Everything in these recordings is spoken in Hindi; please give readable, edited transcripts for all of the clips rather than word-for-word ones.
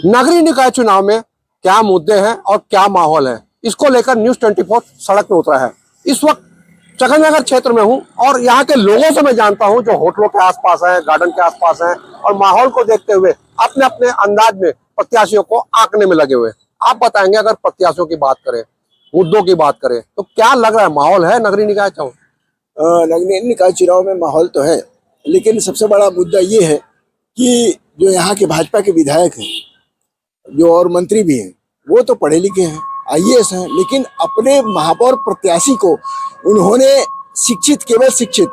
नगरीय निकाय चुनाव में क्या मुद्दे हैं और क्या माहौल है, इसको लेकर न्यूज़ 24 सड़क पे उतरा है। इस वक्त चकननगर क्षेत्र में हूं और यहाँ के लोगों से मैं जानता हूं जो होटलों के आसपास हैं, गार्डन के आसपास हैं और माहौल को देखते हुए अपने अपने अंदाज में प्रत्याशियों को आंकने में लगे हुए। आप बताएंगे, अगर प्रत्याशियों की बात करें, मुद्दों की बात करें, तो क्या लग रहा है, माहौल है नगरीय निकाय चुनाव? नगरीय निकाय चुनाव में माहौल तो है, लेकिन सबसे बड़ा मुद्दा ये है कि जो यहाँ के भाजपा के विधायक हैं, जो और मंत्री भी हैं, वो तो पढ़े लिखे हैं, आईएएस हैं, लेकिन अपने महापौर प्रत्याशी को उन्होंने शिक्षित, केवल शिक्षित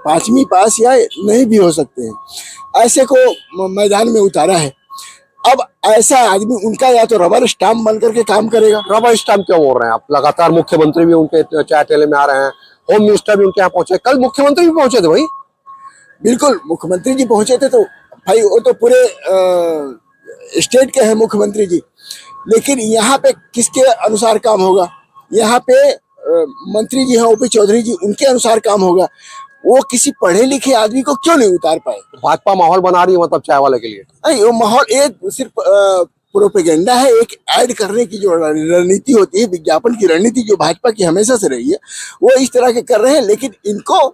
5वीं पास या नहीं भी हो सकते हैं, ऐसे को मैदान में उतारा है। अब ऐसा आदमी उनका या तो रबर स्टाम्प बन करके काम करेगा। रबर स्टाम्प क्यों बोल रहे हैं आप? लगातार मुख्यमंत्री भी उनके चाय ठेले में आ रहे हैं, होम मिनिस्टर भी उनके यहाँ पहुंचे, कल मुख्यमंत्री भी पहुंचे थे भाई। बिल्कुल, मुख्यमंत्री जी पहुंचे थे, तो भाई वो तो पूरे स्टेट के हैं मुख्यमंत्री जी, लेकिन यहाँ पे किसके अनुसार काम होगा? यहाँ पे मंत्री जी हैं ओपी चौधरी जी, उनके अनुसार काम होगा। वो किसी पढ़े लिखे आदमी को क्यों नहीं उतार पाए? भाजपा माहौल बना रही है, मतलब चाय वाले के लिए नहीं, वो माहौल एक सिर्फ प्रोपेगेंडा है, एक ऐड करने की जो रणनीति होती है, विज्ञापन की रणनीति जो भाजपा की हमेशा से रही है, वो इस तरह के कर रहे हैं। लेकिन इनको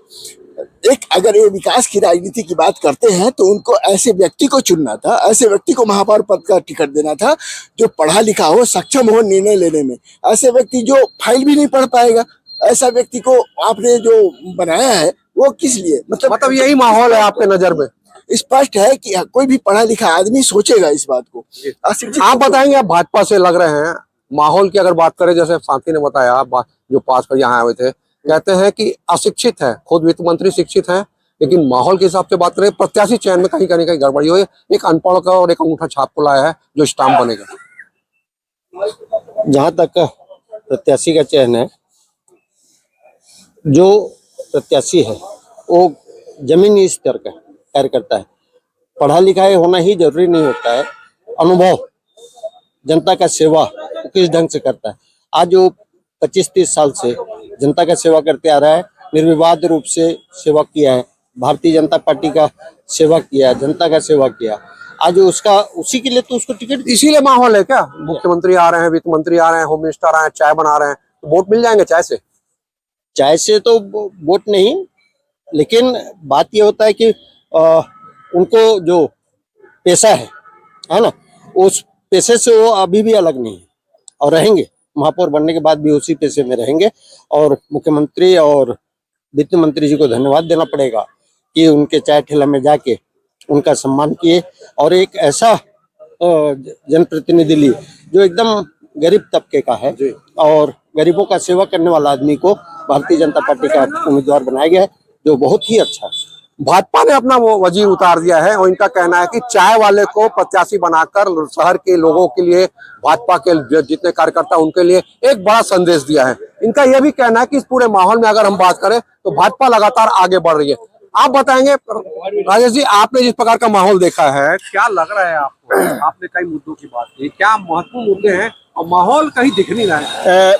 एक, अगर ये विकास की राजनीति की बात करते हैं तो उनको ऐसे व्यक्ति को चुनना था, ऐसे व्यक्ति को महापौर पद का टिकट देना था जो पढ़ा लिखा हो, सक्षम हो निर्णय लेने में। ऐसे व्यक्ति जो फाइल भी नहीं पढ़ पाएगा, ऐसा व्यक्ति को आपने जो बनाया है वो किस लिए? मतलब यही माहौल है आपके नजर में? स्पष्ट है कि कोई भी पढ़ा लिखा आदमी सोचेगा इस बात को। आप बताएंगे, आप भाजपा से लग रहे हैं, माहौल की अगर बात करें, जैसे शांति ने बताया, जो पास कर यहाँ आए थे, कहते हैं कि अशिक्षित है, खुद वित्त मंत्री शिक्षित है, लेकिन माहौल के हिसाब से बात करें, प्रत्याशी चयन में कहीं कहीं गड़बड़ी हुई है। एक अनपढ़ का और एक अंगूठा छाप को लाया है जो स्टाम्प बनेगा। जहाँ तक प्रत्याशी का चयन है, जो प्रत्याशी है वो जमीनी स्तर का कार्य करता है। पढ़ा लिखा होना ही जरूरी नहीं होता है, अनुभव, जनता का सेवा किस ढंग से करता है। आज वो 25-30 साल से जनता का सेवा करते आ रहा है, निर्विवाद रूप से सेवा किया है, भारतीय जनता पार्टी का सेवा किया, जनता का सेवा किया। आज उसका, उसी के लिए तो उसको टिकट। इसीलिए माहौल है क्या? मुख्यमंत्री आ रहे हैं, वित्त मंत्री आ रहे हैं, होम मिनिस्टर आ रहे हैं, चाय बना रहे हैं, तो वोट मिल जाएंगे चाय से? चाय से तो वोट नहीं, लेकिन बात ये होता है कि उनको जो पेशा है ना, उस पेशे से वो अभी भी अलग नहीं है और रहेंगे, महापौर बनने के बाद भी उसी पेशे में रहेंगे। और मुख्यमंत्री और वित्त मंत्री जी को धन्यवाद देना पड़ेगा कि उनके चाय ठेला में जाके उनका सम्मान किए और एक ऐसा जनप्रतिनिधि लिए जो एकदम गरीब तबके का है और गरीबों का सेवा करने वाला आदमी को भारतीय जनता पार्टी का उम्मीदवार बनाया गया है, जो बहुत ही अच्छा है। भाजपा ने अपना वो वजीर उतार दिया है और इनका कहना है कि चाय वाले को प्रत्याशी बनाकर शहर के लोगों के लिए, भाजपा के जितने कार्यकर्ता उनके लिए एक बड़ा संदेश दिया है। इनका यह भी कहना है कि इस पूरे माहौल में अगर हम बात करें तो भाजपा लगातार आगे बढ़ रही है। आप बताएंगे राजेश जी, आपने जिस प्रकार का माहौल देखा है, क्या लग रहा है आपको? आपने कई मुद्दों की बात की, क्या महत्वपूर्ण मुद्दे हैं और माहौल कहीं दिख नहीं रहा है?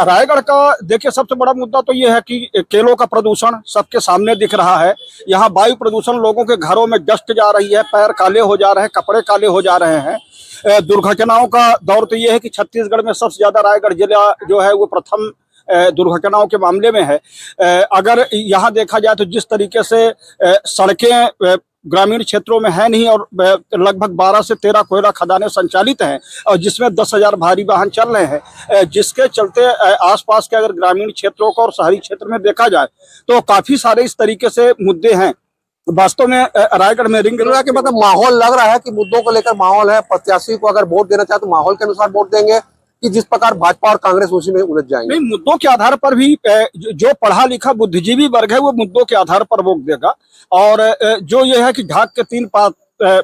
रायगढ़ का देखिए, सबसे बड़ा मुद्दा तो ये है कि केलों का प्रदूषण सबके सामने दिख रहा है। यहाँ वायु प्रदूषण, लोगों के घरों में डस्ट जा रही है, पैर काले हो जा रहे हैं, कपड़े काले हो जा रहे हैं। दुर्घटनाओं का दौर तो ये है कि छत्तीसगढ़ में सबसे ज्यादा रायगढ़ जिला जो है वो प्रथम दुर्घटनाओं के मामले में है। अगर यहाँ देखा जाए तो जिस तरीके से सड़कें ग्रामीण क्षेत्रों में है नहीं और लगभग 12 से 13 कोयला खदानें संचालित हैं और जिसमें 10,000 भारी वाहन चल रहे हैं, जिसके चलते आसपास के अगर ग्रामीण क्षेत्रों को और शहरी क्षेत्र में देखा जाए तो काफी सारे इस तरीके से मुद्दे हैं। वास्तव में रायगढ़ में रिंग रोड के मतलब माहौल लग रहा है कि मुद्दों को लेकर माहौल है, प्रत्याशी को अगर वोट देना चाहे तो माहौल के अनुसार वोट देंगे कि जिस प्रकार भाजपा और कांग्रेस उसी में उलझ जाएंगे? नहीं, मुद्दों के आधार पर भी जो पढ़ा लिखा बुद्धिजीवी वर्ग है वो मुद्दों के आधार पर वोट देगा। और जो ये है कि घाट के 3 पात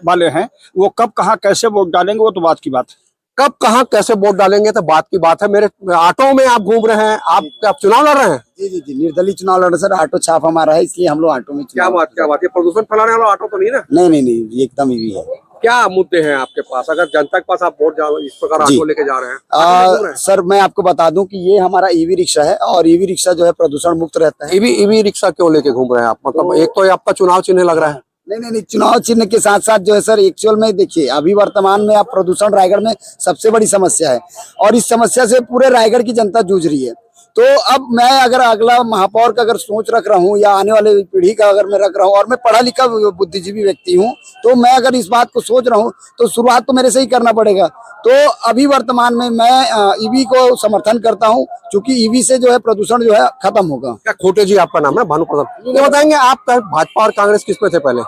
वाले हैं वो कब कहाँ कैसे वोट डालेंगे वो तो बात की बात है। कब कहाँ कैसे वोट डालेंगे तो बात की बात है। मेरे ऑटो में आप घूम रहे हैं, आप चुनाव लड़ रहे हैं? जी, निर्दलीय चुनाव लड़ रहे सर, ऑटो छाप हमारा है, इसलिए हम लोग ऑटो में। क्या बात, ये प्रदूषण फैलाने वाला ऑटो तो नहीं ना? नहीं, एकदम ही है। क्या मुद्दे हैं आपके पास, अगर जनता के पास आप वोट इस प्रकार ऑटो लेके जा रहे हैं? सर मैं आपको बता दूं कि ये हमारा ईवी रिक्शा है और ईवी रिक्शा जो है प्रदूषण मुक्त रहता है। ईवी रिक्शा क्यों लेके घूम रहे हैं आप? मतलब एक तो आपका चुनाव चिन्ह लग रहा है। नहीं, चुनाव चिन्ह के साथ साथ जो है सर, एक्चुअल में देखिए अभी वर्तमान में आप प्रदूषण रायगढ़ में सबसे बड़ी समस्या है और इस समस्या से पूरे रायगढ़ की जनता जूझ रही है। तो अब मैं अगर अगला महापौर का अगर सोच रख रहा हूँ या आने वाले पीढ़ी का अगर मैं रख रहा हूँ और मैं पढ़ा लिखा बुद्धिजीवी व्यक्ति हूँ, तो मैं अगर इस बात को सोच रहा हूँ तो शुरुआत तो मेरे से ही करना पड़ेगा। तो अभी वर्तमान में मैं ईवी को समर्थन करता हूँ, क्योंकि ईवी से जो है प्रदूषण जो है खत्म होगा। क्या खोटे जी आपका नाम है? भानु प्रताप। ये बताएंगे आप भाजपा और कांग्रेस किस पे थे पहले?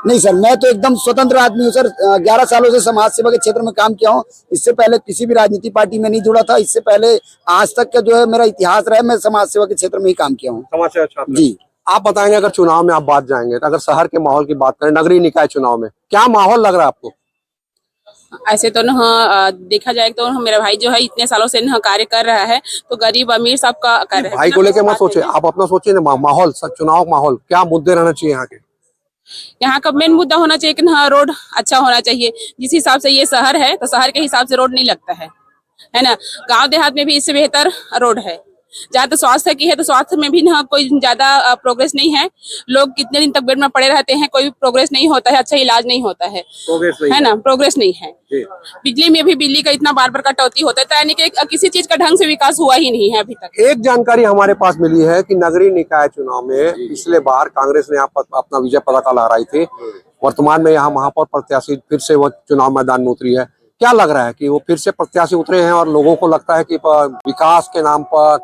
नहीं सर, मैं तो एकदम स्वतंत्र आदमी हूँ सर। 11 सालों से समाज सेवा के क्षेत्र में काम किया हूँ। इससे पहले किसी भी राजनीति पार्टी में नहीं जुड़ा था। इससे पहले आज तक का जो है मेरा इतिहास रहा है, मैं समाज सेवा के क्षेत्र में ही काम किया हूँ। समाज सेवा छात्र जी। आप बताएंगे, अगर चुनाव में आप बात जाएंगे तो अगर शहर के माहौल की बात करें, नगरीय निकाय चुनाव में क्या माहौल लग रहा है आपको? ऐसे तो न देखा जाए तो मेरा भाई जो है इतने सालों से न कार्य कर रहा है, तो गरीब अमीर सबका कर रहा है। भाई को लेकर मत सोचे, आप अपना सोचिए ना। माहौल, चुनाव माहौल, क्या मुद्दे रहना चाहिए यहाँ के? यहाँ का मेन मुद्दा होना चाहिए कि ना रोड अच्छा होना चाहिए। जिस हिसाब से ये शहर है तो शहर के हिसाब से रोड नहीं लगता है ना। गांव देहात में भी इससे बेहतर रोड है। जहाँ तो स्वास्थ्य की है तो स्वास्थ्य में भी ना कोई ज्यादा प्रोग्रेस नहीं है। लोग कितने दिन तक बेड में पड़े रहते हैं, कोई प्रोग्रेस नहीं होता है, अच्छा इलाज नहीं होता है, है ना, प्रोग्रेस नहीं है। बिजली में भी बिजली का इतना बार बार कटौती होता है, तो यानी कि किसी चीज का ढंग से विकास हुआ ही नहीं है अभी तक। एक जानकारी हमारे पास मिली है कि नगरीय निकाय चुनाव में पिछले बार कांग्रेस ने यहाँ अपना विजय पताका लहराई थी। वर्तमान में यहाँ महापौर प्रत्याशी फिर से वो चुनाव मैदान में उतरी है। क्या लग रहा है कि वो फिर से प्रत्याशी उतरे हैं और लोगों को लगता है कि विकास के नाम पर,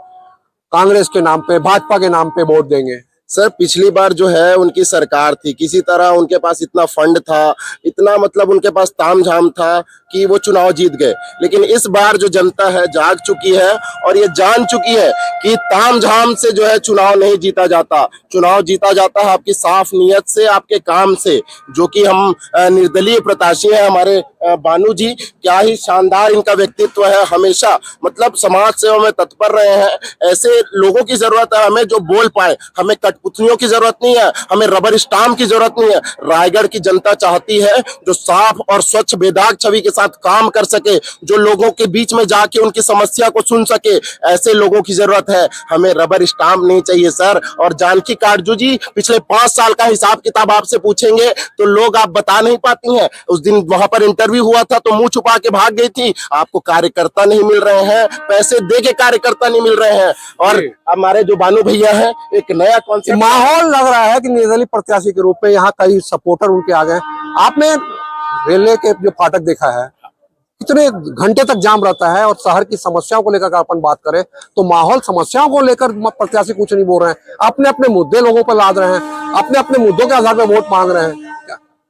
कांग्रेस के नाम पे, भाजपा के नाम पे वोट देंगे? सर पिछली बार जो है उनकी सरकार थी, किसी तरह उनके पास इतना फंड था, इतना मतलब उनके पास तामझाम था कि वो चुनाव जीत गए। लेकिन इस बार जो जनता है जाग चुकी है और ये जान चुकी है कि तामझाम से जो है चुनाव नहीं जीता जाता। चुनाव जीता जाता है आपकी साफ नीयत से, आपके काम से, जो कि हम निर्दलीय प्रत्याशी हैं हमारे बानू जी। क्या ही शानदार इनका व्यक्तित्व है, हमेशा मतलब समाज सेवा में तत्पर रहे हैं। ऐसे लोगों की जरूरत है हमें जो बोल पाए। हमें कठपुतलियों की जरूरत नहीं है, हमें रबर स्टाम्प की जरूरत नहीं है। रायगढ़ की जनता चाहती है जो साफ और स्वच्छ बेदाग छवि के साथ काम कर सके, जो लोगों के बीच में जाके उनकी समस्या को सुन सके। ऐसे लोगों की जरूरत है, हमें रबर स्टाम्प नहीं चाहिए सर। और जानकी काटजू जी, पिछले 5 साल का हिसाब किताब आपसे पूछेंगे तो लोग आप बता नहीं पाती हैं। उस दिन वहां पर इंटरव्यू हुआ था तो मुंह छुपा के भाग गई थी। आपको कार्यकर्ता नहीं मिल रहे हैं, पैसे दे के कार्यकर्ता नहीं मिल रहे हैं। और हमारे जो बानू भैया हैं, एक नया कॉन्सेप्ट, माहौल लग रहा है कि निर्दलीय प्रत्याशी के रूप में यहाँ कई सपोर्टर उनके आ गए। आपने रेलवे के जो फाटक देखा है, कितने घंटे तक जाम रहता है, और शहर की समस्याओं को लेकर अपन बात करें तो माहौल, समस्याओं को लेकर प्रत्याशी कुछ नहीं बोल रहे हैं, अपने अपने मुद्दे लोगों पर लाद रहे हैं, अपने अपने मुद्दों के आधार पर वोट मांग रहे हैं।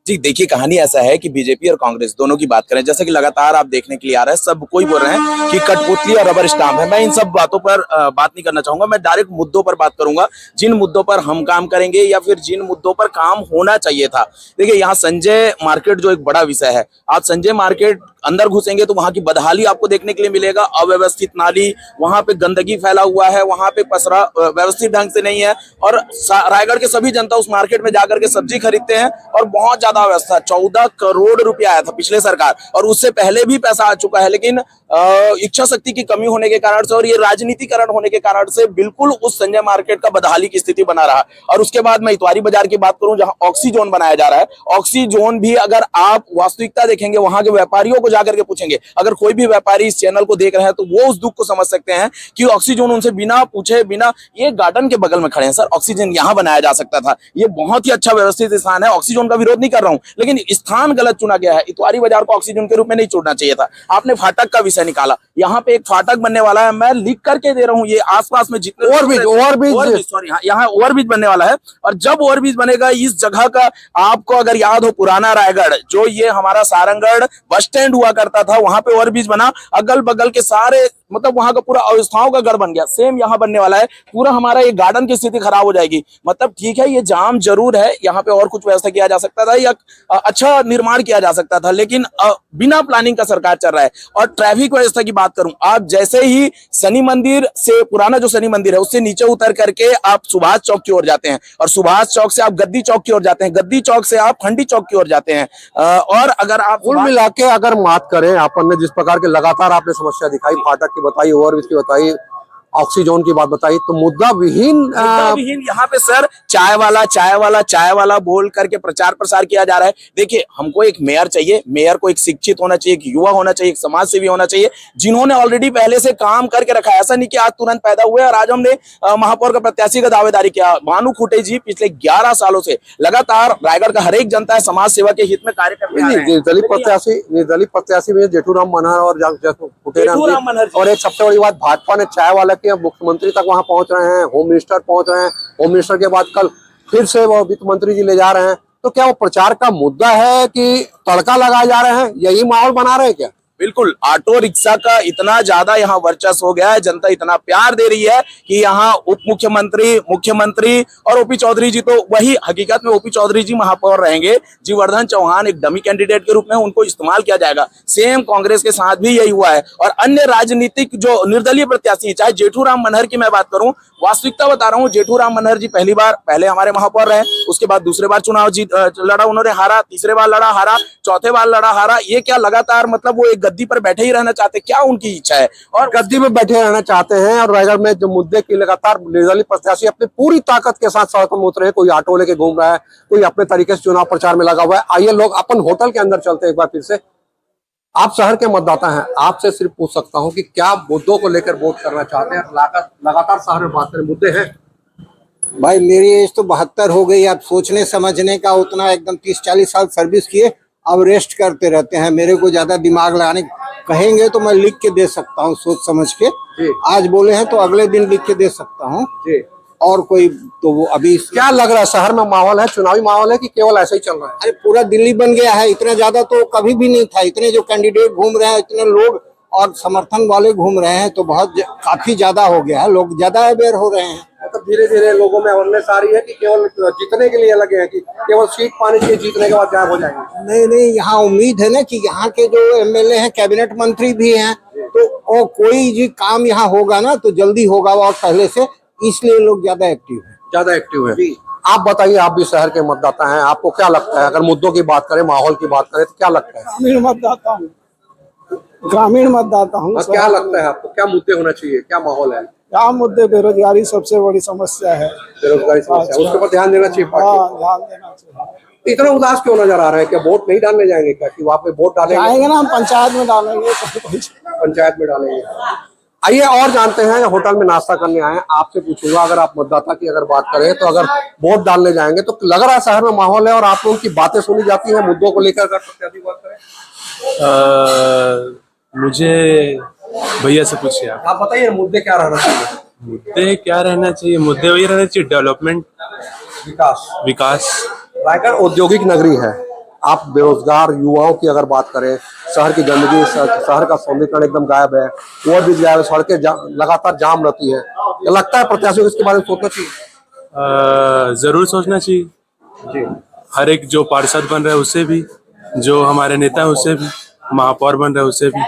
जी देखिए, कहानी ऐसा है कि बीजेपी और कांग्रेस दोनों की बात करें, जैसे कि लगातार आप देखने के लिए आ रहा है, सब कोई बोल रहे हैं कि कठपुतली और रबर स्टाम्प है। मैं इन सब बातों पर बात नहीं करना चाहूंगा। मैं डायरेक्ट मुद्दों पर बात करूंगा, जिन मुद्दों पर हम काम करेंगे या फिर जिन मुद्दों पर काम होना चाहिए था। देखिए, यहाँ संजय मार्केट जो एक बड़ा विषय है, आप संजय मार्केट अंदर घुसेंगे तो वहां की बदहाली आपको देखने के लिए मिलेगा। अव्यवस्थित नाली, वहां पे गंदगी फैला हुआ है, वहां पे पसरा व्यवस्थित ढंग से नहीं है। और रायगढ़ के सभी जनता उस मार्केट में जाकर के सब्जी खरीदते हैं और बहुत ज्यादा अव्यवस्था। 14 करोड़ रुपया आया था पिछले सरकार, और उससे पहले भी पैसा आ चुका है। लेकिन इच्छा शक्ति की कमी होने के कारण से और ये राजनीतिकरण होने के कारण से बिल्कुल उस संजय मार्केट का बदहाली की स्थिति बना रहा। और उसके बाद मैं इतवारी बाजार की बात करूं, जहां ऑक्सीजोन बनाया जा रहा है, ऑक्सीजोन भी अगर आप वास्तविकता देखेंगे, वहां के व्यापारियों को जाकर के पूछेंगे, अगर कोई भी व्यापारी इस चैनल को देख रहे हैं तो वो उस दुख को समझ सकते हैं कि ऑक्सीजन उनसे बिना पूछे, बिना, ये गार्डन के बगल में खड़े हैं सर, ऑक्सीजन यहां बनाया जा सकता था। ये बहुत ही अच्छा व्यवस्थित स्थान है, ऑक्सीजन का विरोध नहीं कर रहा हूं, लेकिन स्थान गलत चुना गया है। इतवारी बाजार को ऑक्सीजन के रूप में नहीं चुनना चाहिए था। आपने फाटक का विषय निकाला, यहाँ पे एक फाटक बनने वाला है, मैं लिख करके दे रहा हूँ, ये आसपास में जितने ओवरब्रिज सॉरी, यहाँ ओवरब्रिज बनने वाला है। और जब ओवरब्रिज बनेगा, इस जगह का आपको अगर याद हो, पुराना रायगढ़ जो ये हमारा सारंगढ़ बस स्टैंड हुआ करता था, वहां पे ओवरब्रिज बना, अगल बगल के सारे मतलब वहां का पूरा अवस्थाओं का गढ़ बन गया। सेम यहाँ बनने वाला है, पूरा हमारा ये गार्डन की स्थिति खराब हो जाएगी। मतलब ठीक है, ये जाम जरूर है, यहाँ पे और कुछ व्यवस्था किया जा सकता था या अच्छा निर्माण किया जा सकता था, लेकिन बिना प्लानिंग का सरकार चल रहा है। और ट्रैफिक व्यवस्था की बात करूं, आप जैसे ही शनि मंदिर से, पुराना जो शनि मंदिर है उससे नीचे उतर करके आप सुभाष चौक की ओर जाते हैं, और सुभाष चौक से आप गद्दी चौक की ओर जाते हैं, गद्दी चौक से आप खंडी चौक की ओर जाते हैं। और अगर आप कुल मिला के अगर बात करें, आपने जिस प्रकार के लगातार आपने समस्या दिखाई, फाटक की बताई, ओवरब्रिज की बताई, ऑक्सीजन की बात बताई, तो मुद्दा विहीन विहीन यहाँ पे सर चाय वाला बोल करके प्रचार प्रसार किया जा रहा है। देखिए, हमको एक मेयर चाहिए, मेयर को एक शिक्षित होना चाहिए, एक युवा होना चाहिए, एक समाज सेवी होना चाहिए, जिन्होंने ऑलरेडी पहले से काम करके रखा है। ऐसा नहीं कि आज तुरंत पैदा हुए और आज हमने महापौर का प्रत्याशी का दावेदारी किया। भानु खुटे जी पिछले 11 सालों से लगातार रायगढ़ का हर एक जनता है समाज सेवा के हित में कार्य करते आ रहे हैं। निर्दलीय प्रत्याशी में जेठूराम मनहर और जेठूराम मनहर जी। और एक सबसे बड़ी बात, भाजपा ने चाय वाला के मुख्यमंत्री तक वहां पहुंच रहे हैं, होम मिनिस्टर पहुंच रहे हैं, होम मिनिस्टर के बाद कल फिर से वो वित्त मंत्री जी ले जा रहे हैं। तो क्या वो प्रचार का मुद्दा है कि तड़का लगाए जा रहे हैं, यही माहौल बना रहे हैं क्या? बिल्कुल, ऑटो रिक्शा का इतना ज्यादा यहाँ वर्चस्व हो गया है, जनता इतना प्यार दे रही है कि यहाँ उप मुख्यमंत्री, मुख्यमंत्री और ओपी चौधरी जी, तो वही हकीकत में ओपी चौधरी जी महापौर रहेंगे। जीवर्धन चौहान एक डमी कैंडिडेट के रूप में उनको इस्तेमाल किया जाएगा। सेम कांग्रेस के साथ भी यही हुआ है। और अन्य राजनीतिक जो निर्दलीय प्रत्याशी, चाहे जेठूराम मनहर की मैं बात करूं, वास्तविकता बता रहा हूं, जेठूराम मनहर जी पहले हमारे महापौर रहे, उसके बाद दूसरे बार चुनाव लड़ा, उन्होंने हारा, तीसरे बार लड़ा हारा, चौथे बार लड़ा हारा। ये क्या लगातार मतलब वो एक गद्दी पर बैठे ही रहना चाहते, क्या उनकी इच्छा है? और गद्दी में बैठे रहना चाहते हैं। और रायगढ़ में जो मुद्दे की लगातार निर्दलीय प्रत्याशी अपनी पूरी ताकत के साथ सड़कों में उतरे हैं। कोई ऑटो लेके घूम रहा है, कोई अपने तरीके से चुनाव प्रचार में लगा हुआ है। आइए लोग अपन होटल के अंदर चलते हैं एक बार फिर से। आप शहर के मतदाता हैं, आपसे सिर्फ पूछ सकता हूं कि क्या मुद्दों को लेकर वोट करना चाहते हैं? लगातार शहर में बात करें, मुद्दे हैं भाई। मेरी एज तो 72 हो गई। आप सोचने समझने का उतना एकदम 30-40 साल सर्विस किए, अब रेस्ट करते रहते हैं। मेरे को ज्यादा दिमाग लगाने कहेंगे तो मैं लिख के दे सकता हूँ, सोच समझ के। आज बोले हैं तो अगले दिन लिख के दे सकता हूँ। और कोई तो वो अभी क्या लग रहा है, शहर में माहौल है, चुनावी माहौल है कि केवल ऐसे ही चल रहा है? अरे पूरा दिल्ली बन गया है। इतना ज्यादा तो कभी भी नहीं था। इतने जो कैंडिडेट घूम रहे हैं, इतने लोग और समर्थन वाले घूम रहे हैं, तो काफी ज्यादा हो गया है। लोग ज्यादा अवेयर हो रहे हैं। तो धीरे धीरे लोगों में अवेयरनेस आ रही है कि केवल जीतने के लिए लगे हैं, कि केवल सीट पाने के लिए जीतने के बाद गायब हो जाएंगे। नहीं, यहाँ उम्मीद है ना कि यहाँ के जो एमएलए हैं, कैबिनेट मंत्री भी हैं, तो कोई जी काम यहाँ होगा ना तो जल्दी होगा और पहले से, इसलिए लोग ज्यादा एक्टिव है। आप बताइए, आप भी शहर के मतदाता हैं, आपको क्या लगता है, अगर मुद्दों की बात करें, माहौल की बात करें, तो क्या लगता है? ग्रामीण मतदाता हूँ। क्या लगता है आपको, क्या मुद्दे होना चाहिए, क्या माहौल है? क्या मुद्दे? बेरोजगारी सबसे बड़ी समस्या है। बेरोजगारी समस्या, उसके ऊपर ध्यान देना चाहिए पार्टी। ध्यान देना चाहिए। इतना उदास क्यों नजर आ रहा है? क्या वोट नहीं डालने जाएंगे क्या, कि वहाँ पे वोट जाएंगे ना, हम पंचायत में डालेंगे। पंचायत में डालेंगे। आइए और जानते हैं, होटल में नाश्ता करने आए हैं, आपसे पूछूंगा, अगर आप मतदाता की अगर बात करें तो अगर वोट डालने जाएंगे तो लग रहा है शहर में माहौल है और आप लोगों की बातें सुनी जाती हैं मुद्दों को लेकर, अगर प्रत्याशी बात करें? मुझे भैया से पूछिए आप बताइए, मुद्दे क्या रहना चाहिए? मुद्दे क्या रहना चाहिए? मुद्दे वही रहना चाहिए, डेवलपमेंट, विकास। रायगढ़ औद्योगिक नगरी है। आप बेरोजगार युवाओं की अगर बात करें, शहर की गंदगी, शहर का सौंदर्यीकरण एकदम गायब है, ओवरब्रिज गायब है, सड़कें लगातार जाम रहती है। क्या लगता है प्रत्याशियों को इसके बारे में सोचना चाहिए? जरूर सोचना चाहिए। हर एक जो पार्षद बन रहे हैं उससे भी, जो हमारे नेता है उससे भी, महापौर बन रहे हैं उससे भी,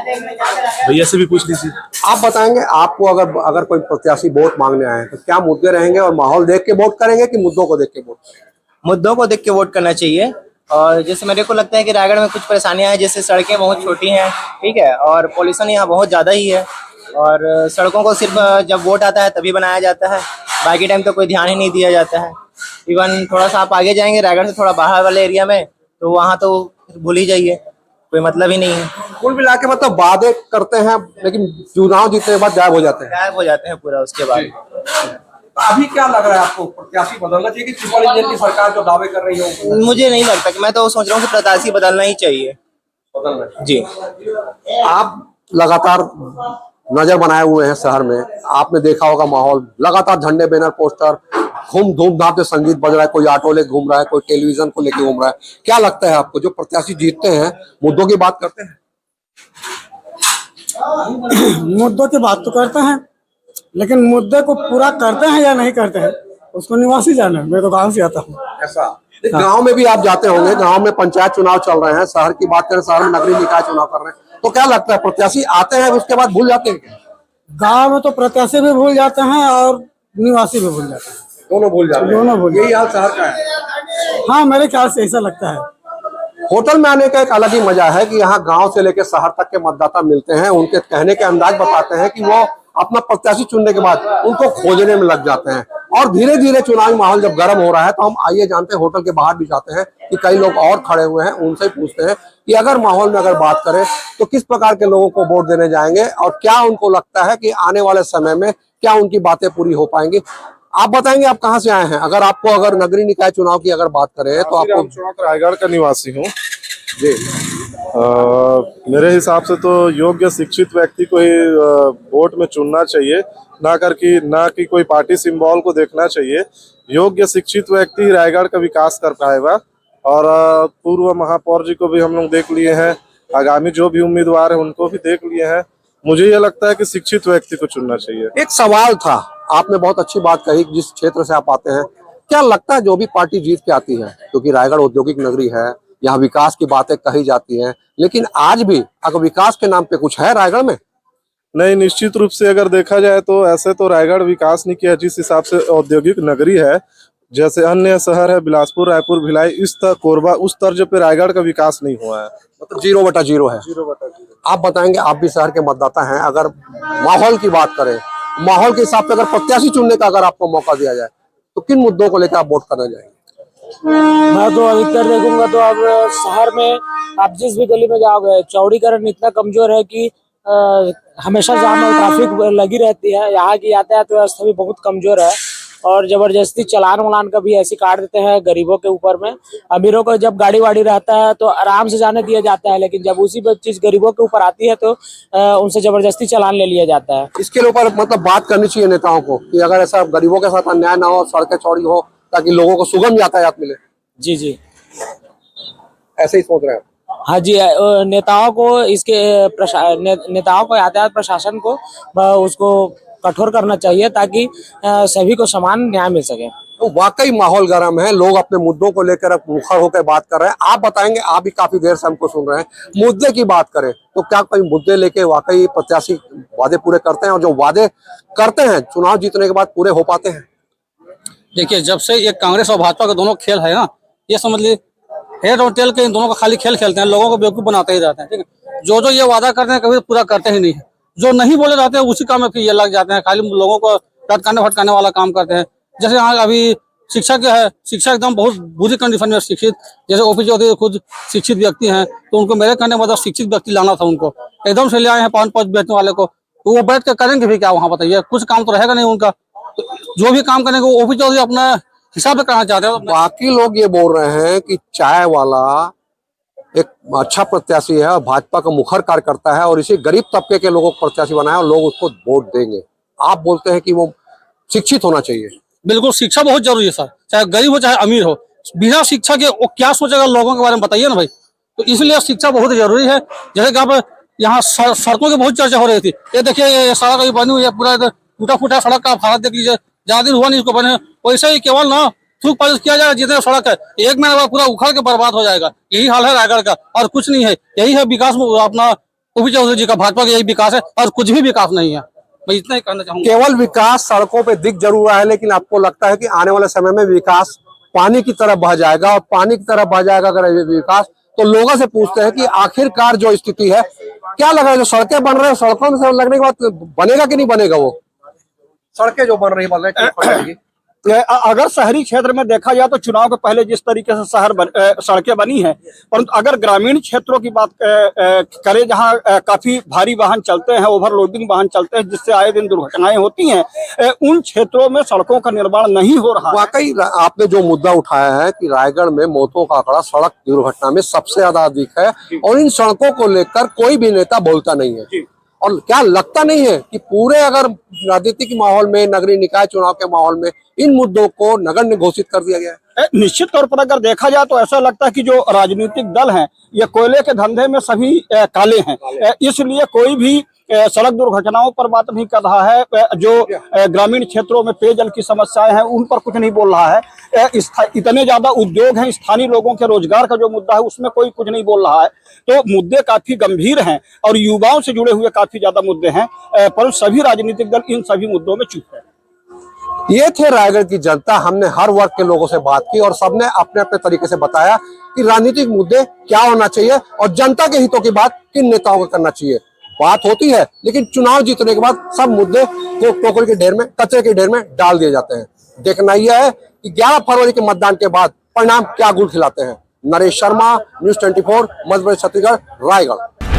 भैया से भी पूछ लीजिए। आप बताएंगे, आपको अगर कोई प्रत्याशी वोट मांगने आए तो क्या मुद्दे रहेंगे और माहौल देख के वोट करेंगे कि मुद्दों को देख के वोट करेंगे? मुद्दों को देख के वोट करना चाहिए। और जैसे मेरे को लगता है कि रायगढ़ में कुछ परेशानियां हैं, जैसे सड़कें बहुत छोटी हैं, ठीक है, और पॉल्यूशन यहाँ बहुत ज़्यादा ही है। और सड़कों को सिर्फ जब वोट आता है तभी बनाया जाता है, बाकी टाइम तो कोई ध्यान ही नहीं दिया जाता है। इवन थोड़ा सा आप आगे जाएंगे रायगढ़ से थोड़ा बाहर वाले एरिया में, तो वहाँ तो भूल ही जाइए, कोई मतलब ही नहीं है। कुल मिला के मतलब वादे करते हैं लेकिन चुनाव जीतने के बाद गायब हो जाते हैं पूरा उसके बाद। अभी क्या लग रहा है आपको, प्रत्याशी बदलना चाहिए कि ट्रिपल इंजन की सरकार जो दावे कर रही है? मुझे नहीं लगता, कि मैं तो सोच रहा हूँ कि प्रत्याशी बदलना ही चाहिए। जी। आप लगातार नजर बनाए हुए हैं शहर में, आपने देखा होगा माहौल, लगातार झंडे, बैनर, पोस्टर, धूमधाम से संगीत बज रहा है, कोई ऑटो लेके घूम रहा है, कोई टेलीविजन को लेके घूम रहा है। क्या लगता है आपको, जो प्रत्याशी जीतते हैं मुद्दों की बात करते हैं? मुद्दों की बात तो करते हैं, लेकिन मुद्दे को पूरा करते हैं या नहीं करते हैं उसको निवासी जाने। मैं तो गाँव से आता हूँ। ऐसा गाँव में भी आप जाते होंगे, गाँव में पंचायत चुनाव चल रहे हैं, शहर की बात करें, शहर में नगरीय निकाय चुनाव कर रहे हैं, तो क्या लगता है प्रत्याशी आते हैं उसके बाद भूल जाते हैं? गाँव में तो प्रत्याशी भी भूल जाते हैं और निवासी भी भूल जाते हैं, दोनों भूल जाते हैं। दोनों भूल। यही हाल शहर का है। हाँ, मेरे ख्याल से ऐसा लगता है। होटल में आने का एक अलग ही मजा है कि यहाँ गांव से लेकर शहर तक के मतदाता मिलते हैं, उनके कहने के अंदाज बताते हैं कि वो अपना प्रत्याशी चुनने के बाद उनको खोजने में लग जाते हैं। और धीरे धीरे चुनावी माहौल जब गर्म हो रहा है तो हम आइए जानते हैं, होटल के बाहर भी जाते हैं कि कई लोग और खड़े हुए हैं, उनसे पूछते हैं कि अगर माहौल में अगर बात करें तो किस प्रकार के लोगों को वोट देने जाएंगे और क्या उनको लगता है कि आने वाले समय में क्या उनकी बातें पूरी हो पाएंगी। आप बताएंगे आप कहाँ से आए हैं? अगर नगरीय निकाय चुनाव की अगर बात करें तो आपको। रायगढ़ का निवासी हूँ जी। मेरे हिसाब से तो योग्य शिक्षित व्यक्ति को ही वोट में चुनना चाहिए, ना कि कोई पार्टी सिंबल को देखना चाहिए। योग्य शिक्षित व्यक्ति ही रायगढ़ का विकास कर पाएगा। और पूर्व महापौर जी को भी हम लोग देख लिए हैं, आगामी जो भी उम्मीदवार है उनको भी देख लिए हैं। मुझे ये लगता है कि शिक्षित व्यक्ति को चुनना चाहिए। एक सवाल था, आपने बहुत अच्छी बात कही, जिस क्षेत्र से आप आते हैं, क्या लगता है जो भी पार्टी जीत के आती है, क्योंकि रायगढ़ औद्योगिक नगरी है, यहाँ विकास की बातें कही जाती हैं, लेकिन आज भी अगर विकास के नाम पे कुछ है रायगढ़ में? नहीं, निश्चित रूप से अगर देखा जाए तो ऐसे तो रायगढ़ विकास नहीं किया जिस हिसाब से औद्योगिक नगरी है। जैसे अन्य शहर है बिलासपुर, रायपुर, भिलाई, कोरबा, उस तर्ज पे रायगढ़ का विकास नहीं हुआ है। मतलब 0/0 है। 0/0। आप बताएंगे, आप भी शहर के मतदाता हैं, अगर माहौल की बात करें, माहौल के हिसाब से अगर प्रत्याशी चुनने का अगर आपको मौका दिया जाए तो किन मुद्दों को लेकर आप वोट करने जाएंगे? मैं तो अधिकतर देखूंगा तो अब शहर में आप जिस भी गली में जाओगे, चौड़ीकरण इतना कमजोर है कि हमेशा जाम और ट्रैफिक लगी रहती है। यहाँ की यातायात व्यवस्था भी बहुत कमजोर है और जबरदस्ती चलान वलान का भी ऐसे काट देते हैं गरीबों के ऊपर में। अमीरों को जब गाड़ी वाड़ी रहता है तो आराम से जाने दिया जाता है, लेकिन जब उसी चीज गरीबों के ऊपर आती है तो उनसे जबरदस्ती चलान ले लिया जाता है। इसके ऊपर मतलब बात करनी चाहिए नेताओं को कि अगर ऐसा गरीबों के साथ अन्याय ना हो, सड़कें चौड़ी हो, ताकि लोगों को सुगम यातायात मिले। जी जी, ऐसे ही सोच रहे हैं? हाँ जी, नेताओं को यातायात प्रशासन को उसको कठोर करना चाहिए ताकि सभी को समान न्याय मिल सके। तो वाकई माहौल गर्म है, लोग अपने मुद्दों को लेकर अब मुखर होकर बात कर रहे हैं। आप बताएंगे, आप भी काफी देर से हमको सुन रहे हैं। मुद्दे की बात करें तो क्या कोई मुद्दे लेके वाकई प्रत्याशी वादे पूरे करते हैं और जो वादे करते हैं चुनाव जीतने के बाद पूरे हो पाते हैं? देखिए, जब से ये कांग्रेस और भाजपा का दोनों खेल है ना, ये समझ लीजिए हेड और टेल के इन दोनों का खाली खेल खेलते हैं, लोगों को बेवकूफ बनाते ही रहते हैं। ठीक है, जो ये वादा करते हैं कभी पूरा करते ही नहीं है। जो नहीं बोले रहते हैं उसी काम में फिर ये लग जाते हैं, खाली लोगों को लटकाने भटकाने वाला काम करते हैं। जैसे यहाँ अभी शिक्षा के है, शिक्षा एकदम बहुत बुरी कंडीशन में शिक्षित, जैसे ओपी चौधरी खुद शिक्षित व्यक्ति हैं, तो उनको मेरे कहने मतलब शिक्षित व्यक्ति लाना था, उनको एकदम से ले आए हैं 5 बैठने वाले को, तो वो बैठ के करेंगे भी क्या वहाँ? बताइए, कुछ काम तो रहेगा नहीं उनका। तो जो भी काम करेंगे वो ओपी चौधरी अपना हिसाब से करना चाहते हैं। बाकी लोग ये बोल रहे हैं कि चाय वाला एक अच्छा प्रत्याशी है और भाजपा का मुखर कार्यकर्ता है और इसी गरीब तबके के लोगों को प्रत्याशी बनाया और लोग उसको वोट देंगे। आप बोलते हैं कि वो शिक्षित होना चाहिए। बिल्कुल, शिक्षा बहुत जरूरी है सर, चाहे गरीब हो चाहे अमीर हो। बिना शिक्षा के वो क्या सोचेगा लोगों के बारे में, बताइए ना भाई। तो इसलिए शिक्षा बहुत जरूरी है। जैसे कि आप यहाँ सड़कों की बहुत चर्चा हो रही थी, ये देखिए ये सड़क अभी बनी हुई है, पूरा टूटा फूटा सड़क का हालत देख लीजिए, ज्यादा दिन हुआ नहीं इसको बने। वैसे ही केवल ना थूक पालिश किया जाएगा, जितने सड़क है 1 महीने बाद पूरा उखड़ के बर्बाद हो जाएगा। यही हाल है रायगढ़ का और कुछ नहीं है। यही है विकास अपना ओपी चौधरी जी का, भाजपा का यही विकास है और कुछ भी विकास नहीं है। मैं इतना ही कहना चाहूंगा। केवल विकास सड़कों पे दिख जरूर रहा है, लेकिन आपको लगता है कि आने वाले समय में विकास पानी की तरफ बह जाएगा और पानी की तरफ बह जाएगा अगर विकास, तो लोगों से पूछते हैं कि आखिरकार जो स्थिति है क्या लग रहा है? जो सड़कें बन रहे हैं, सड़कों में से लगने के बाद बनेगा कि नहीं बनेगा? वो सड़कें जो बन रही है अगर शहरी क्षेत्र में देखा जाए तो चुनाव के पहले जिस तरीके से सड़कें बनी हैं, परंतु अगर ग्रामीण क्षेत्रों की बात करें जहां काफी भारी वाहन चलते हैं, ओवरलोडिंग वाहन चलते हैं, जिससे आए दिन दुर्घटनाएं होती हैं, उन क्षेत्रों में सड़कों का निर्माण नहीं हो रहा। वाकई आपने जो मुद्दा उठाया है कि रायगढ़ में मौतों का आंकड़ा सड़क दुर्घटना में सबसे ज्यादा अधिक है और इन सड़कों को लेकर कोई भी नेता बोलता नहीं है। और क्या लगता नहीं है कि पूरे अगर राजनीतिक माहौल में, नगरीय निकाय चुनाव के माहौल में इन मुद्दों को नगण्य घोषित कर दिया गया है? निश्चित तौर पर अगर देखा जाए तो ऐसा लगता है कि जो राजनीतिक दल हैं ये कोयले के धंधे में सभी काले हैं, इसलिए कोई भी सड़क दुर्घटनाओं पर बात नहीं कर रहा है। जो ग्रामीण क्षेत्रों में पेयजल की समस्याएं हैं उन पर कुछ नहीं बोल रहा है। इतने ज्यादा उद्योग हैं, स्थानीय लोगों के रोजगार का जो मुद्दा है उसमें कोई कुछ नहीं बोल रहा है। तो मुद्दे काफी गंभीर हैं और युवाओं से जुड़े हुए काफी ज्यादा मुद्दे हैं, पर सभी राजनीतिक दल इन सभी मुद्दों में चुप है। ये थे रायगढ़ की जनता। हमने हर वर्ग के लोगों से बात की और सबने अपने अपने तरीके से बताया कि राजनीतिक मुद्दे क्या होना चाहिए और जनता के हितों की बात किन नेताओं को करना चाहिए। बात होती है, लेकिन चुनाव जीतने के बाद सब मुद्दे को टोकरी के ढेर में, कचरे के ढेर में डाल दिए जाते हैं। देखना यह है कि 11 फरवरी के मतदान के बाद परिणाम क्या गुल खिलाते हैं। नरेश शर्मा, न्यूज़ 24, मध्य प्रदेश, छत्तीसगढ़, रायगढ़।